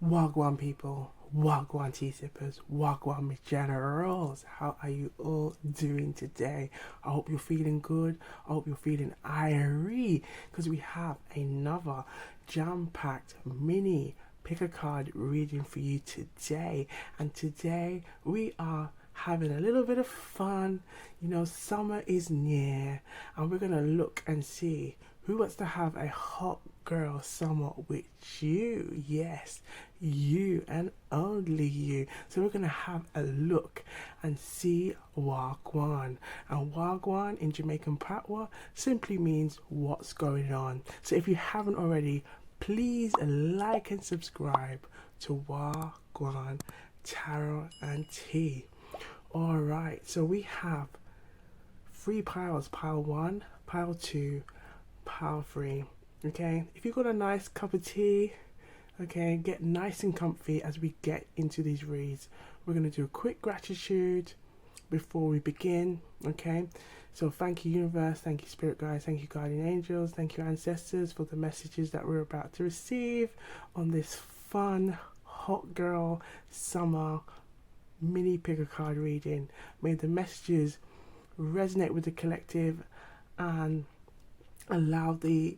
Wagwan people, Wagwan tea sippers, Wagwan generals. How are you all doing today? I hope you're feeling good. I hope you're feeling irie because we have another jam-packed mini pick a card reading for you today. And today we are having a little bit of fun. You know, summer is near, and we're gonna look and see who wants to have a hot girl summer with you. Yes, you and only you. So we're gonna have a look and see Wagwan. And Wagwan in Jamaican patois simply means what's going on. So if you haven't already, please like and subscribe to Wagwan Tarot and Tea. All right, so we have three piles: pile one, pile two, pile three. Okay, if you've got a nice cup of tea, okay, get nice and comfy as we get into these reads. We're going to do a quick gratitude before we begin. Okay, so thank you universe, thank you spirit guides, thank you guardian angels, thank you ancestors for the messages that we're about to receive on this fun hot girl summer mini pick a card reading. May the messages resonate with the collective and allow the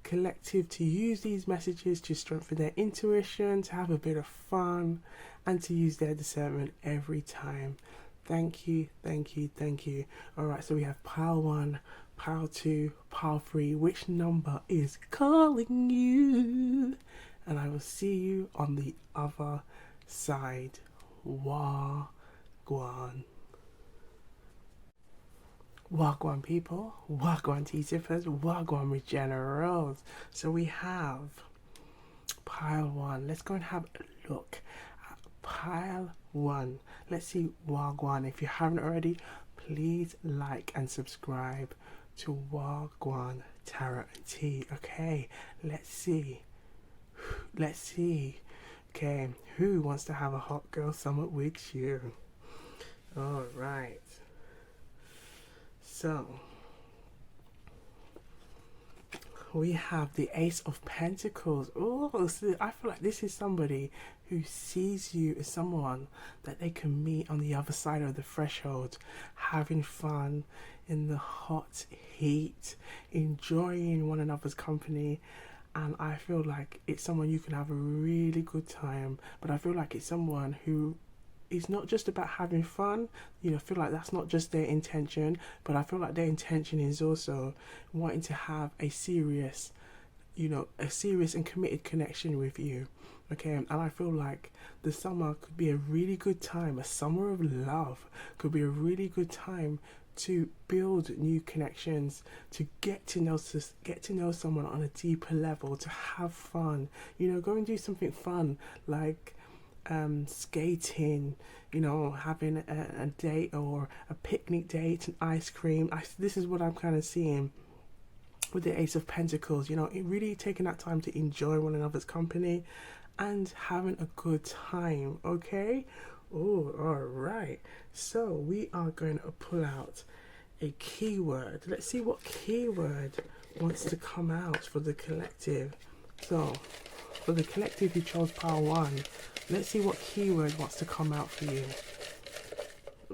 collective to use these messages to strengthen their intuition, to have a bit of fun, and to use their discernment every time. Thank you, thank you, thank you. All right, so we have pile one, pile two, pile three. Which number is calling you? And I will see you on the other side. Wagwan. Wagwan people, Wagwan tea sippers, Wagwan regenerals. So we have pile one. Let's go and have a look at pile one. Let's see Wagwan. If you haven't already, please like and subscribe to Wagwan Tarot and Tea. Okay, let's see. Let's see. Okay, who wants to have a hot girl summer with you? All right. So we have the Ace of Pentacles. Oh, so I feel like this is somebody who sees you as someone that they can meet on the other side of the threshold, having fun in the hot heat, enjoying one another's company. And I feel like it's someone you can have a really good time, but I feel like it's someone who is not just about having fun. You know, I feel like that's not just their intention, but I feel like their intention is also wanting to have a serious, you know, a serious and committed connection with you. Okay, and I feel like the summer could be a really good time. A summer of love could be a really good time to build new connections, to get to know someone on a deeper level, to have fun. You know, go and do something fun like skating, you know, having a date or a picnic date, and ice cream. This is what I'm kind of seeing with the Ace of Pentacles. You know, it really taking that time to enjoy one another's company and having a good time. Okay. Oh, all right. So we are going to pull out a keyword. Let's see what keyword wants to come out for the collective. So for the collective who chose pile one, let's see what keyword wants to come out for you.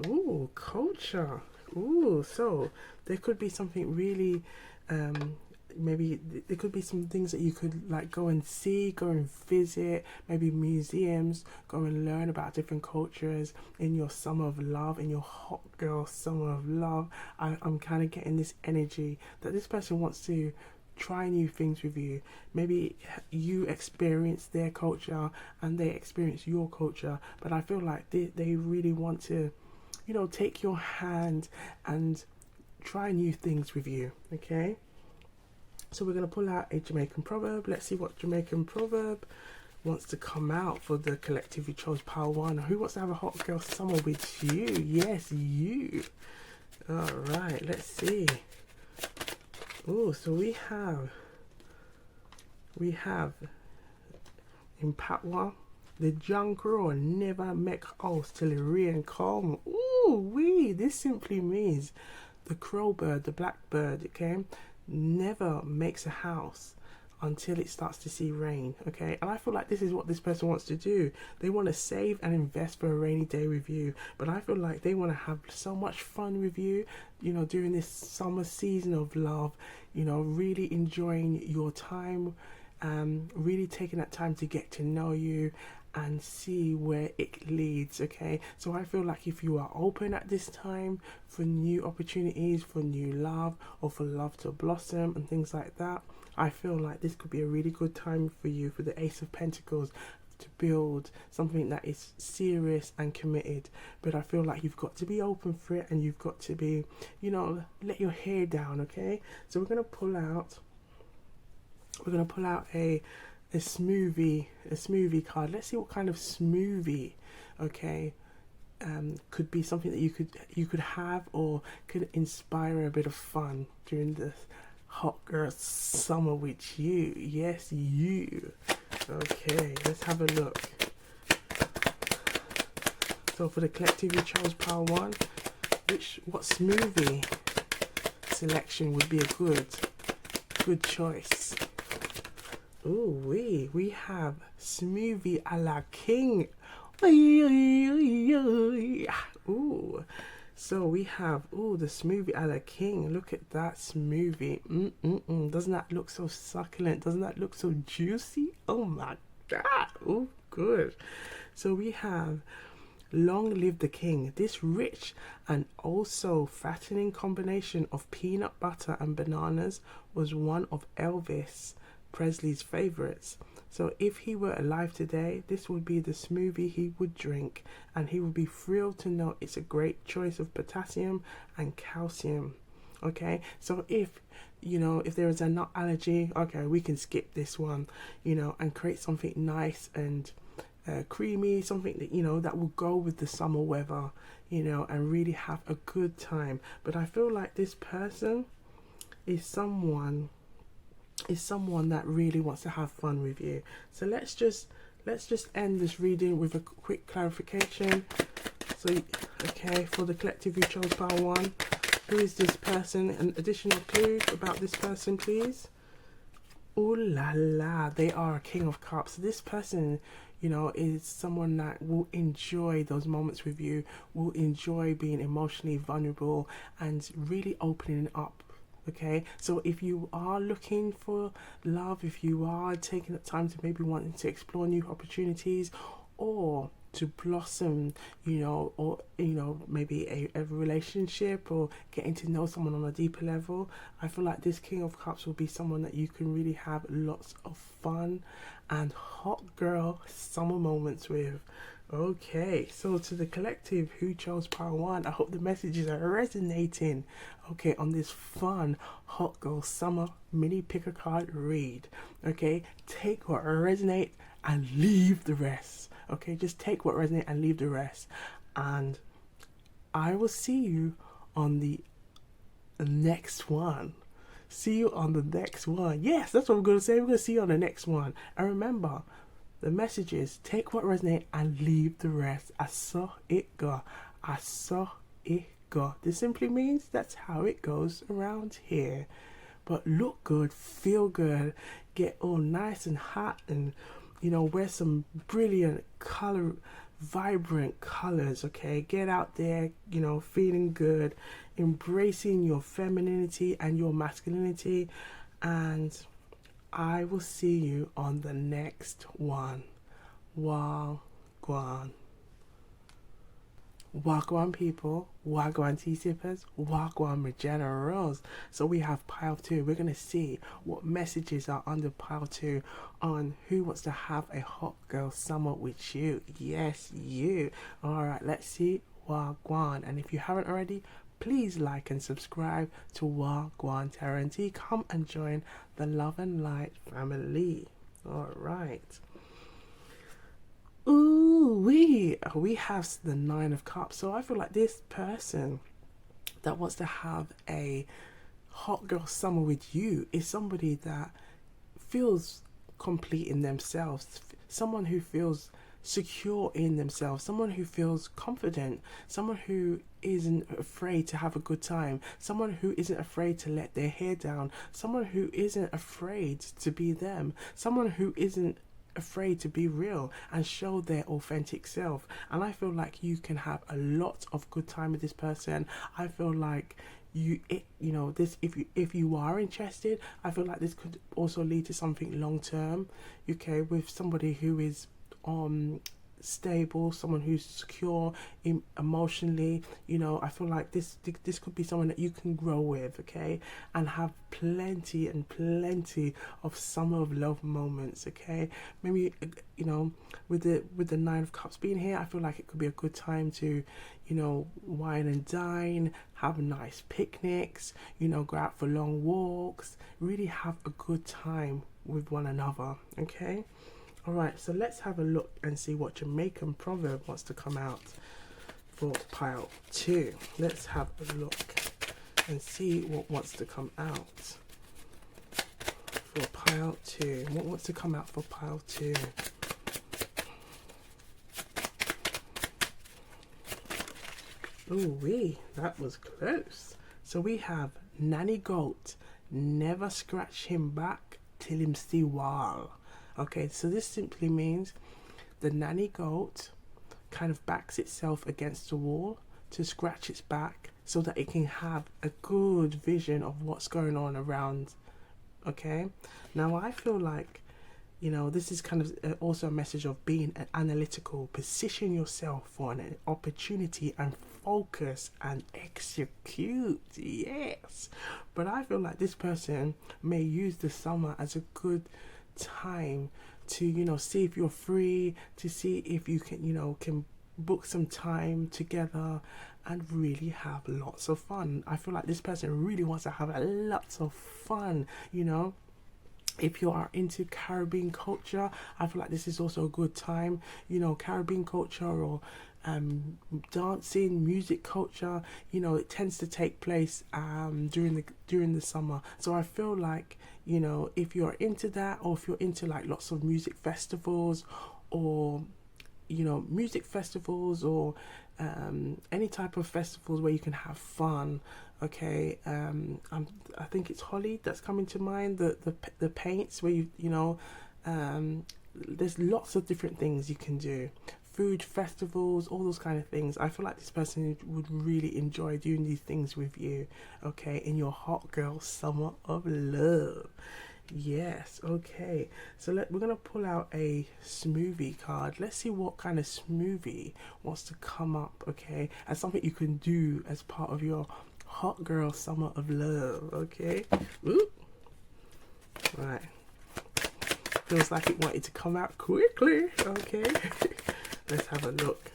Ooh, culture. Ooh, so there could be something really maybe there could be some things that you could like go and see, go and visit, maybe museums, go and learn about different cultures in your summer of love, in your hot girl summer of love. I'm kind of getting this energy that this person wants to try new things with you. Maybe you experience their culture and they experience your culture, but I feel like they really want to, you know, take your hand and try new things with you. Okay, so we're going to pull out a Jamaican proverb. Let's see what Jamaican proverb wants to come out for the collective who chose pile one. Who wants to have a hot girl summer with you? Yes, you. All right, let's see. Oh, so we have in patois, the young crow never make house till the rain come. Ooh, this simply means the crow bird, the blackbird, okay, never makes a house until it starts to see rain. Okay, and I feel like this is what this person wants to do. They want to save and invest for a rainy day with you, but I feel like they want to have so much fun with you, you know, during this summer season of love, you know, really enjoying your time, really taking that time to get to know you and see where it leads. Okay, so I feel like if you are open at this time for new opportunities, for new love, or for love to blossom and things like that, I feel like this could be a really good time for you, for the Ace of Pentacles, to build something that is serious and committed. But I feel like you've got to be open for it, and you've got to be, you know, let your hair down. Okay, so we're gonna pull out a smoothie card. Let's see what kind of smoothie, okay, could be something that you could have, or could inspire a bit of fun during this hot girl summer with you. Yes, you. Okay, let's have a look. So for the collective, you chose pile 1. What smoothie selection would be a good choice? Ooh, we have smoothie a la king. Ooh, so we have the smoothie a la king. Look at that smoothie. Doesn't that look so succulent? Doesn't that look so juicy? Oh my god. Oh, good. So we have Long Live the King. This rich and also fattening combination of peanut butter and bananas was one of Elvis Presley's favorites. So if he were alive today, this would be the smoothie he would drink, and he would be thrilled to know it's a great choice of potassium and calcium. Okay, so if there is a nut allergy, okay, we can skip this one, and create something nice and creamy, something that that will go with the summer weather, and really have a good time. But I feel like this person is someone that really wants to have fun with you. So let's just end this reading with a quick clarification. So okay, for the collective who chose pile 1, who is this person? An additional clue about this person, please. Ooh la la, they are a King of Cups. So this person, is someone that will enjoy those moments with you, will enjoy being emotionally vulnerable and really opening up. Okay, so if you are looking for love, if you are taking the time to maybe wanting to explore new opportunities, or to blossom, or maybe a relationship, or getting to know someone on a deeper level, I feel like this King of Cups will be someone that you can really have lots of fun and hot girl summer moments with. Okay, so to the collective who chose pile 1, I hope the messages are resonating, okay, on this fun hot girl summer mini pick a card read. Okay, take what resonates and leave the rest. Okay, just take what resonates and leave the rest. And I will see you on the next one. See you on the next one. Yes, that's what I'm going to say. We're going to see you on the next one. And remember, the message is take what resonates and leave the rest. I saw it go. I saw it go. This simply means that's how it goes around here. But look good, feel good, get all nice and hot, and wear some brilliant color, vibrant colors. Okay, get out there, feeling good, embracing your femininity and your masculinity, and I will see you on the next one. Wagwan. Wagwan people, Wagwan tea sippers, Wagwan regeneros. So we have pile 2. We're going to see what messages are under pile 2 on who wants to have a hot girl summer with you. Yes, you. Alright, let's see Wagwan. And if you haven't already, please like and subscribe to Wagwantarotandtea. Come and join the Love and Light family. Alright. Ooh, we have the 9 of Cups. So I feel like this person that wants to have a hot girl summer with you is somebody that feels complete in themselves. Someone who feels secure in themselves, someone who feels confident, someone who isn't afraid to have a good time, someone who isn't afraid to let their hair down, someone who isn't afraid to be them, someone who isn't afraid to be real and show their authentic self. And I feel like you can have a lot of good time with this person. I feel like this, if you are interested, I feel like this could also lead to something long term, okay, with somebody who is stable, someone who's secure emotionally. I feel like this could be someone that you can grow with, okay, and have plenty and plenty of summer of love moments, okay. Maybe with the Nine of Cups being here, I feel like it could be a good time to wine and dine, have nice picnics, go out for long walks, really have a good time with one another, okay. Alright, so let's have a look and see what Jamaican proverb wants to come out for pile 2. Let's have a look and see what wants to come out for pile 2. What wants to come out for pile 2? Ooh wee, that was close. So we have Nanny Goat, never scratch him back till him see wall. Okay, so this simply means the nanny goat kind of backs itself against the wall to scratch its back so that it can have a good vision of what's going on around. Okay, now I feel like this is kind of also a message of being analytical. Position yourself for an opportunity and focus and execute. Yes, but I feel like this person may use the summer as a good time to see if you're free, to see if you can book some time together and really have lots of fun. I feel like this person really wants to have a lots of fun. If you are into Caribbean culture, I feel like this is also a good time. Caribbean culture or dancing, music culture, it tends to take place during the summer. So I feel like if you're into that, or if you're into like lots of music festivals or any type of festivals where you can have fun, okay. I think it's Holly that's coming to mind, the paints where there's lots of different things you can do, food festivals, all those kind of things. I feel like this person would really enjoy doing these things with you, okay, in your hot girl summer of love. Yes, okay, so we're gonna pull out a smoothie card. Let's see what kind of smoothie wants to come up, okay, as something you can do as part of your hot girl summer of love, okay. Ooh. Right, feels like it wanted to come out quickly, okay. Let's have a look.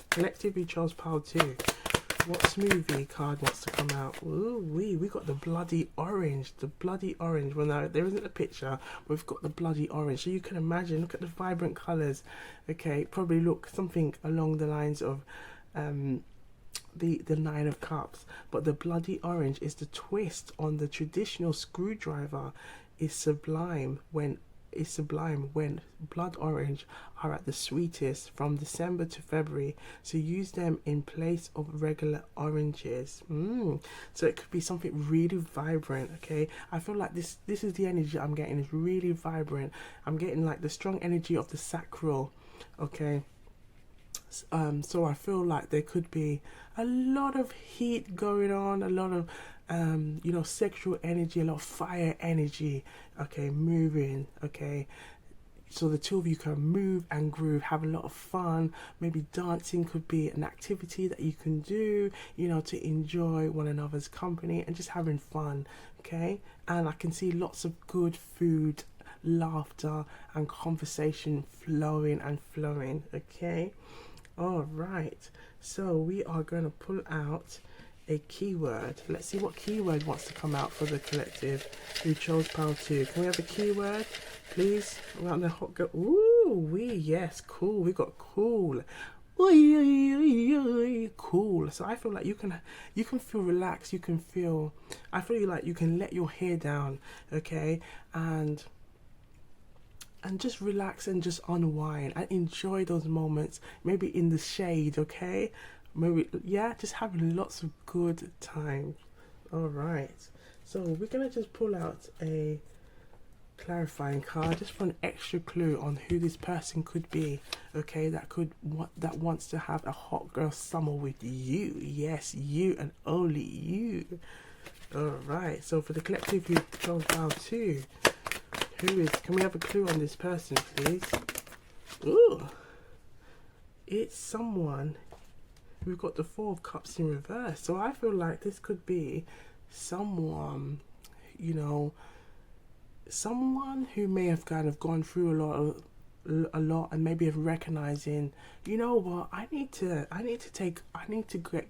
Collective, we chose pile 2. What smoothie card wants to come out? Ooh, we got the bloody orange. Well, now there isn't a picture, but we've got the bloody orange. So you can imagine, look at the vibrant colours. Okay, probably look something along the lines of the Nine of Cups, but the bloody orange is the twist on the traditional screwdriver. Is sublime when blood orange are at the sweetest from December to February, so use them in place of regular oranges. So it could be something really vibrant, okay. I feel like this is the energy I'm getting, is really vibrant. I'm getting like the strong energy of the sacral, okay. So I feel like there could be a lot of heat going on, a lot of sexual energy, a lot of fire energy, okay, moving, okay. So the two of you can move and groove, have a lot of fun. Maybe dancing could be an activity that you can do, to enjoy one another's company and just having fun, okay. And I can see lots of good food, laughter and conversation flowing, okay. All right, so we are going to pull out a keyword. Let's see what keyword wants to come out for the collective who chose pile 2. Can we have a keyword, please? Around the hot girl. Ooh, yes, cool. We got cool. Cool. So I feel like you can feel relaxed. I feel like you can let your hair down, okay, and and just relax and just unwind and enjoy those moments, maybe in the shade, okay? Maybe, yeah, just having lots of good time. All right, so we're gonna just pull out a clarifying card just for an extra clue on who this person could be, okay? That wants to have a hot girl summer with you. Yes, you and only you. All right, so for the collective who chose round 2, who is, can we have a clue on this person, please? Ooh, it's someone. We've got the 4 of Cups in reverse, so I feel like this could be someone, you know, someone who may have kind of gone through a lot and maybe of recognizing, you know what, I need to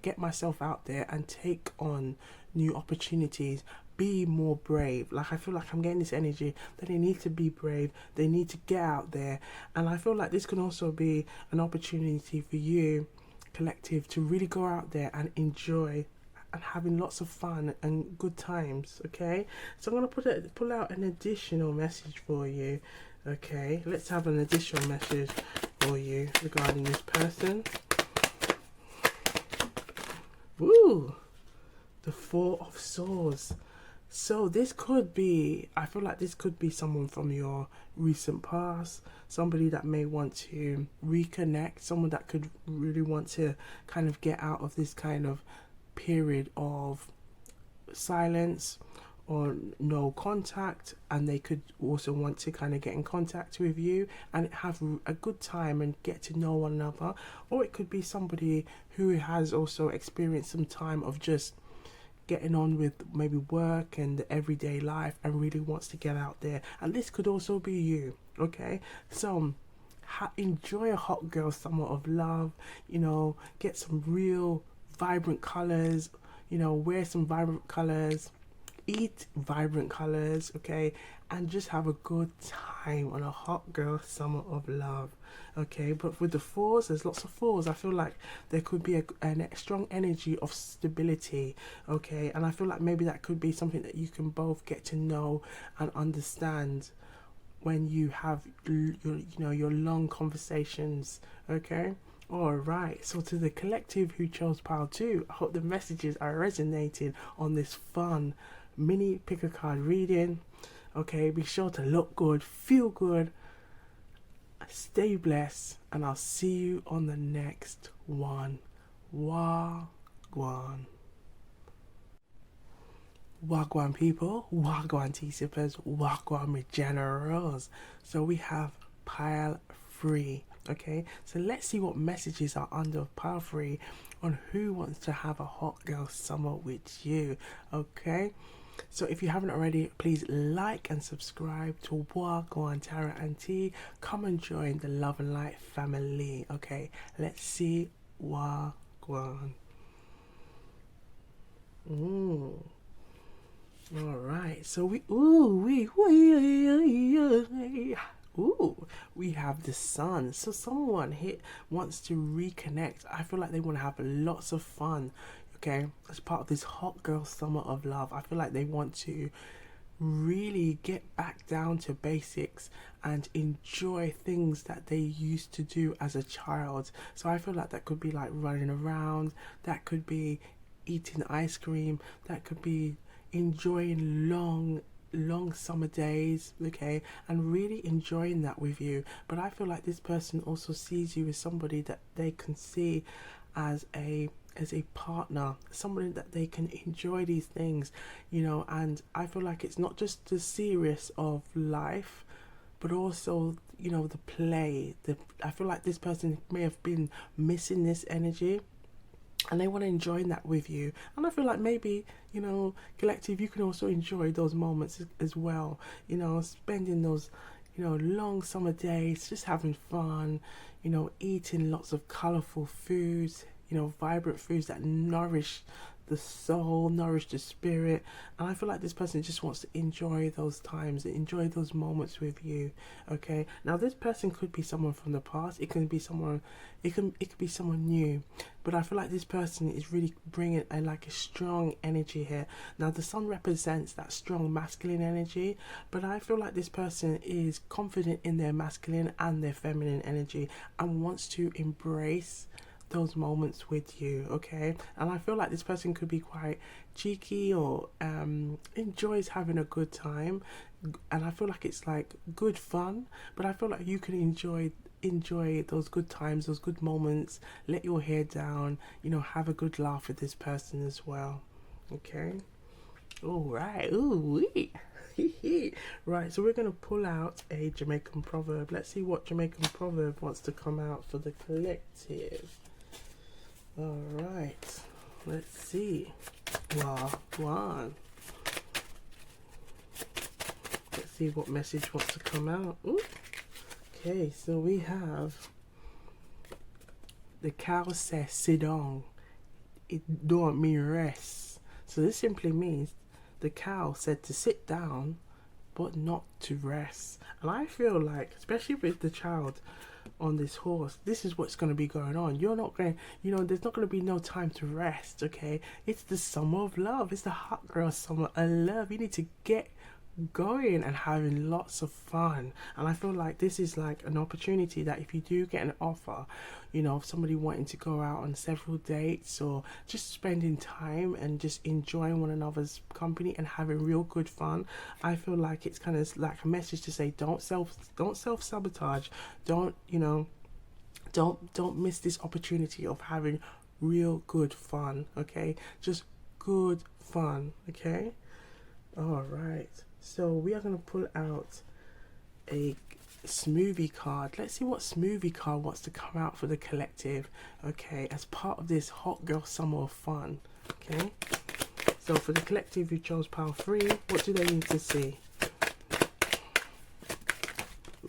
get myself out there and take on new opportunities, be more brave. Like, I feel like I'm getting this energy that they need to be brave, they need to get out there. And I feel like this can also be an opportunity for you, collective, to really go out there and enjoy and having lots of fun and good times. Okay, so I'm gonna pull out an additional message for you. Okay, let's have an additional message for you regarding this person. Woo, the 4 of Swords. So this could be, I feel like this could be someone from your recent past, somebody that may want to reconnect, someone that could really want to kind of get out of this kind of period of silence or no contact, and they could also want to kind of get in contact with you and have a good time and get to know one another. Or it could be somebody who has also experienced some time of just getting on with maybe work and the everyday life and really wants to get out there, and this could also be you. Okay, so enjoy a hot girl summer of love, you know, get some real vibrant colors, you know, wear some vibrant colors, eat vibrant colors, okay, and just have a good time on a hot girl summer of love. Okay, but with the 4s, there's lots of 4s. I feel like there could be a strong energy of stability. Okay, and I feel like maybe that could be something that you can both get to know and understand when you have your long conversations. Okay, all right, so to the collective who chose pile 2, I hope the messages are resonating on this fun mini pick a card reading. Okay, be sure to look good, feel good, stay blessed, and I'll see you on the next one. Wagwan. Wagwan people, Wagwan tea sippers, Wagwan regenerators. So we have pile 3. Okay, so let's see what messages are under pile 3 on who wants to have a hot girl summer with you. Okay, so if you haven't already, please like and subscribe to Wagwantarotandtea. Come and join the Love and Light family. Okay, let's see Wagwan. All right, so we have the Sun. So someone here wants to reconnect. I feel like they want to have lots of fun, okay, as part of this hot girl summer of love. I feel like they want to really get back down to basics and enjoy things that they used to do as a child. So I feel like that could be like running around, that could be eating ice cream, that could be enjoying long summer days, okay, and really enjoying that with you. But I feel like this person also sees you as somebody that they can see as a partner, somebody that they can enjoy these things, you know. And I feel like it's not just the serious of life, but also, you know, the play. I feel like this person may have been missing this energy, and they want to enjoy that with you. And I feel like maybe, you know, collective, you can also enjoy those moments as well, you know, spending those, you know, long summer days, just having fun, you know, eating lots of colorful foods, you know, vibrant foods that nourish the soul, nourish the spirit. And I feel like this person just wants to enjoy those times, enjoy those moments with you. Okay, now this person could be someone from the past, it can be someone, it could be someone new, but I feel like this person is really bringing a like a strong energy here. Now the sun represents that strong masculine energy, but I feel like this person is confident in their masculine and their feminine energy and wants to embrace those moments with you. Okay, and I feel like this person could be quite cheeky or enjoys having a good time, and I feel like it's like good fun, but I feel like you can enjoy those good times, those good moments, let your hair down, you know, have a good laugh with this person as well. Okay, all right. Ooh wee. Right, so we're going to pull out a Jamaican proverb. Let's see what Jamaican proverb wants to come out for the collective. All right, let's see. One. Let's see what message wants to come out. Ooh. Okay, so we have the cow says sit down. It don't mean rest. So this simply means the cow said to sit down but not to rest. And I feel like, especially with the child on this horse, this is what's going to be going on. You're not going, you know, there's not going to be no time to rest. Okay, it's the summer of love, it's the hot girl summer of love. You need to get going and having lots of fun. And I feel like this is like an opportunity that if you do get an offer, you know, of somebody wanting to go out on several dates or just spending time and just enjoying one another's company and having real good fun, I feel like it's kind of like a message to say don't self sabotage, don't, you know, don't miss this opportunity of having real good fun. Okay, just good fun. Okay, all right, so we are going to pull out a smoothie card. Let's see what smoothie card wants to come out for the collective, okay, as part of this hot girl summer of fun. Okay, so for the collective who chose pile 3, what do they need to see?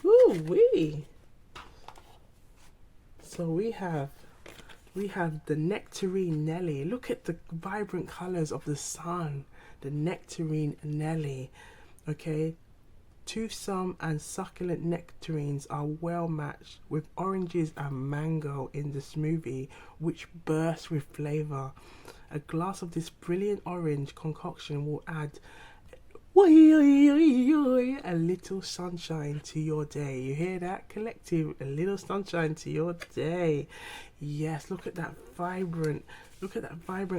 Ooh wee. So we have the nectarine Nelly. Look at the vibrant colors of the sun. The nectarine Nelly. Okay, toothsome and succulent nectarines are well matched with oranges and mango in the smoothie, which bursts with flavor. A glass of this brilliant orange concoction will add a little sunshine to your day. You hear that, collective? A little sunshine to your day. Yes, look at that vibrant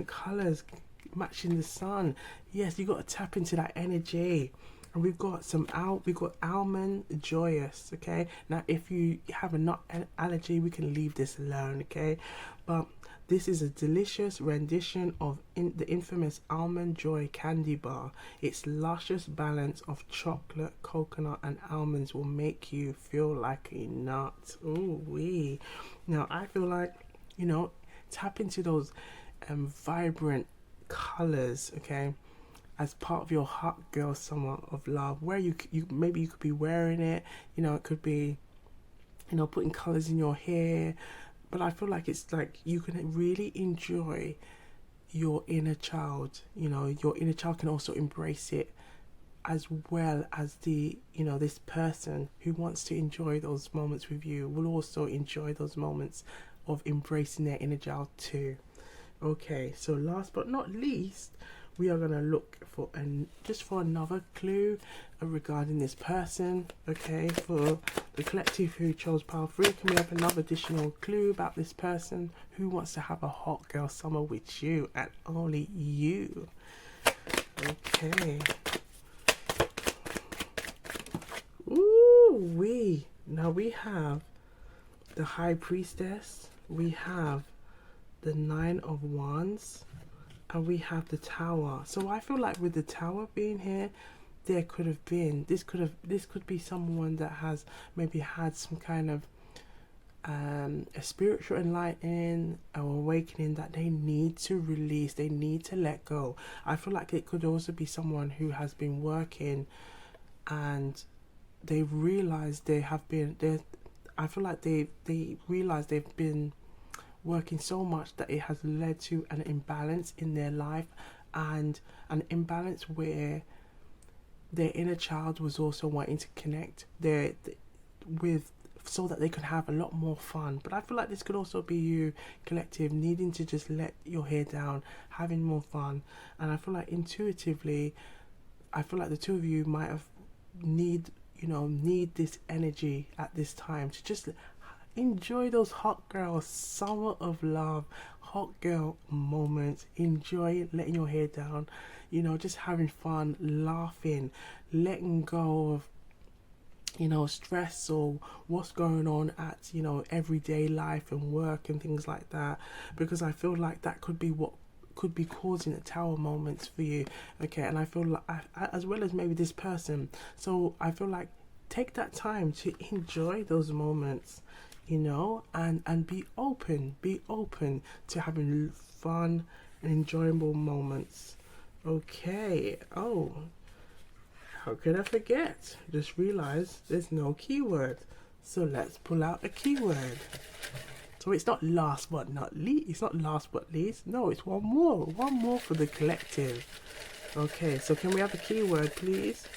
colors matching the sun. Yes, you got to tap into that energy. And we've got almond joyous. Okay, now if you have a nut allergy, we can leave this alone. Okay, but this is a delicious rendition of the infamous Almond Joy candy bar. Its luscious balance of chocolate, coconut and almonds will make you feel like a nut. Ooh wee. Now I feel like, you know, tap into those vibrant colors, okay, as part of your hot girl summer of love, where you maybe you could be wearing it, you know, it could be, you know, putting colors in your hair. But I feel like it's like you can really enjoy your inner child. You know, your inner child can also embrace it, as well as the, you know, this person who wants to enjoy those moments with you will also enjoy those moments of embracing their inner child too. Okay, so last but not least, we are going to look for just for another clue regarding this person. Okay, for the collective who chose pile 3, can we have another additional clue about this person who wants to have a hot girl summer with you and only you? Okay. Ooh wee. Now we have the High Priestess, we have the 9 of Wands, and we have the Tower. So I feel like with the Tower being here, there could have been, this could be someone that has maybe had some kind of a spiritual enlightening or awakening that they need to release, they need to let go. I feel like it could also be someone who has been working and they've realized they have been, I feel like they realized they've been working so much that it has led to an imbalance in their life, and an imbalance where their inner child was also wanting to connect with, so that they could have a lot more fun. But I feel like this could also be you, collective, needing to just let your hair down, having more fun. And I feel like intuitively, I feel like the two of you might have need this energy at this time to just enjoy those hot girl summer of love, hot girl moments. Enjoy letting your hair down, just having fun, laughing, letting go of stress or what's going on at everyday life and work and things like that, because I feel like that could be what could be causing the tower moments for you. Okay, and I feel like as well as maybe this person, so I feel like take that time to enjoy those moments, and be open to having fun and enjoyable moments. Okay. Oh, how could I forget? Just realized there's no keyword. So let's pull out a keyword. So it's not last but not least. It's not last but least. No, it's one more. One more for the collective. Okay, so can we have a keyword, please?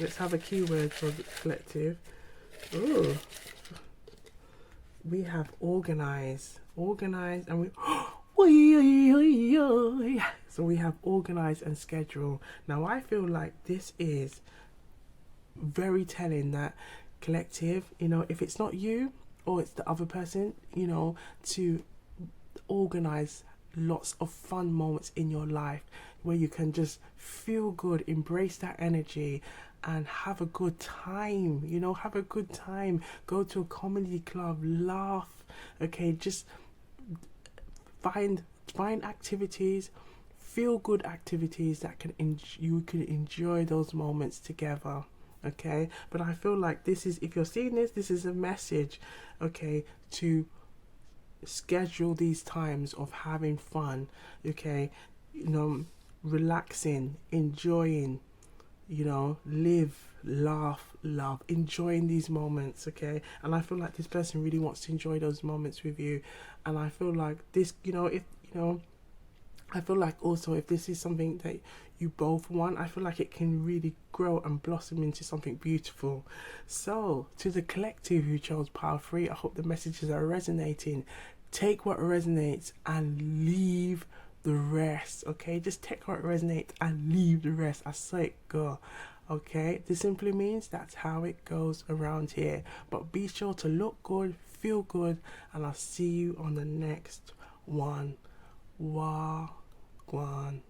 Let's have a keyword for the collective. Oh, we have organize. Organize, and we... So we have organize and schedule. Now I feel like this is very telling that collective, if it's not you or it's the other person, to organize lots of fun moments in your life where you can just feel good, embrace that energy and have a good time, have a good time. Go to a comedy club, laugh, okay, just find activities, feel good activities that you can enjoy those moments together. Okay, but I feel like this is, if you're seeing this is a message, okay, to schedule these times of having fun, okay, relaxing, enjoying, live, laugh, love, enjoying these moments. Okay, and I feel like this person really wants to enjoy those moments with you, and I feel like this, if I feel like also if this is something that you both want, I feel like it can really grow and blossom into something beautiful. So to the collective who chose Power 3, I hope the messages are resonating. Take what resonates and leave the rest. Okay, just take what resonates and leave the rest. I saw it go. Okay, this simply means that's how it goes around here. But be sure to look good, feel good, and I'll see you on the next one. Wagwan.